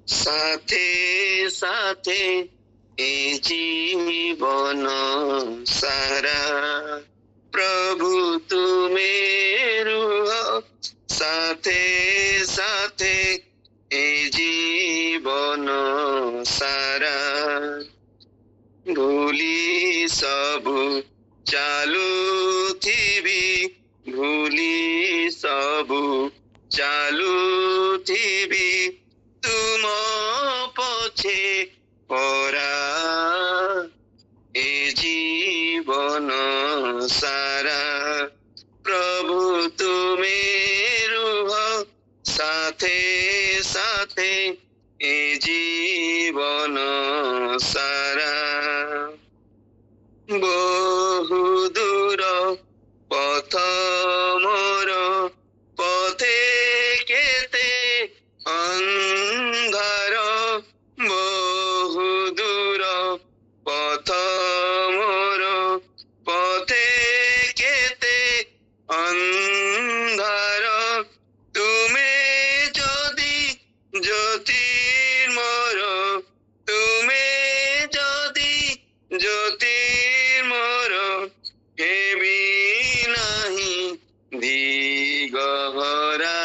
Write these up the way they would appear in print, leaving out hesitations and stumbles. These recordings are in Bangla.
সাথে সাথে এ জীবন সারা প্রভু তুমি রুহ সাথে সাথে এ জীবন সারা ভুলি সবু চালুথিবি ভুলি সবু চালুথিবি তুম পছে পরা এ জীবন সারা প্রভু তুমি রুহ সাথে সাথে এ জীবন সারা বহু দূর পথ মোর পথে কেতে অন্ধার বহু দূর পথ মোর পথে কেতে অন্ধার তুমি যদি জ্যোতির্ময় তুমি যদি জ্যোতির্ময় হেবি নাহি দিগহরা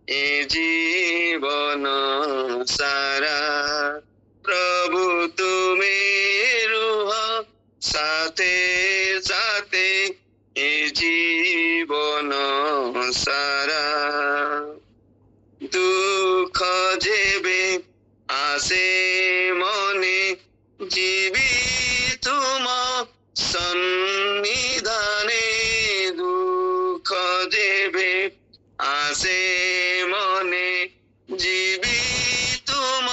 এ জীবন সারা প্রভু তুমি রুহ সাথে সাথে এ জীবন সারা দুঃখ যেবে আসে মনে জীবি তুম সন্নিধানে দুঃখ যেবে আসে মনে জীবি তুম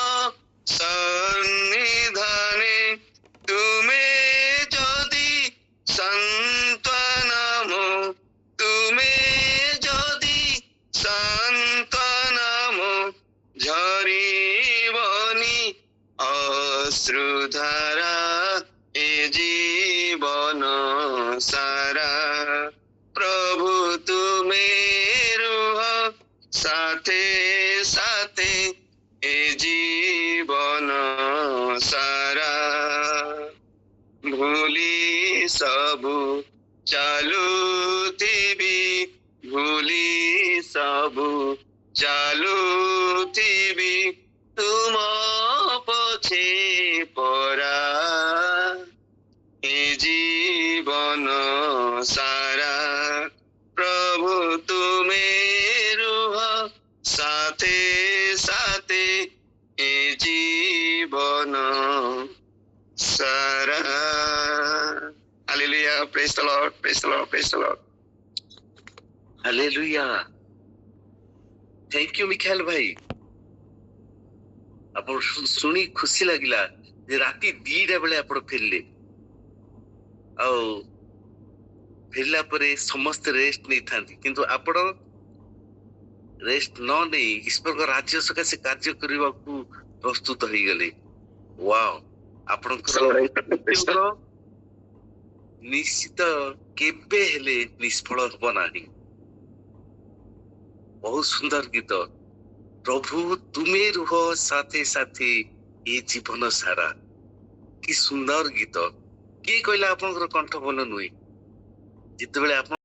সন্নিধানে তুমি যদি সান্ত্বনাম তুমি যদি সান্ত্বনাম ঝরিবনি অশ্রুধারা এ জীবন সারা প্রভু তুমি রুহ সাথে সাথে এ জীবন সারা ভুলি সবু চালুথিবি ভুলি সবু চালুথিবি তুম পছে পরা এ জীবন সারা প্রভু তুমি রুহ সাথে সাথে এ জীবন সারা hallelujah praise the lord praise the lord praise the lord hallelujah. Thank you Michael ଭାଇ। ଆପଣ ଶୁଣି ଖୁସି ଲାଗିଲା ଯେ ରାତି 2ଟା ବେଳେ ଆପଣ ଫେରିଲେ ଆଉ ଫେରିଲା ପରେ ସମସ୍ତେ ରେଷ୍ଟ ନେଇଥାନ୍ତି କିନ୍ତୁ ଆପଣ ରେଷ୍ଟ ନ ନେଇ ଈଶ୍ୱରଙ୍କ ରାଜ୍ୟ ସକାଶେ କାର୍ଯ୍ୟ କରିବାକୁ ପ୍ରସ୍ତୁତ ହେଇଗଲେ। ୱାଓ, ଆପଣଙ୍କର ନିଶ୍ଚିତ କେବେ ହେଲେ ନିଷ୍ଫଳ ହବ ନାହିଁ। ବହୁତ ସୁନ୍ଦର ଗୀତ, ପ୍ରଭୁ ତୁମେ ରୁହ ସାଥେ ସାଥେ ଏ ଜୀବନ ସାରା। କି ସୁନ୍ଦର ଗୀତ। କିଏ କହିଲା ଆପଣଙ୍କର କଣ୍ଠ ଭଲ ନୁହେଁ? ଯେତେବେଳେ ଆପଣ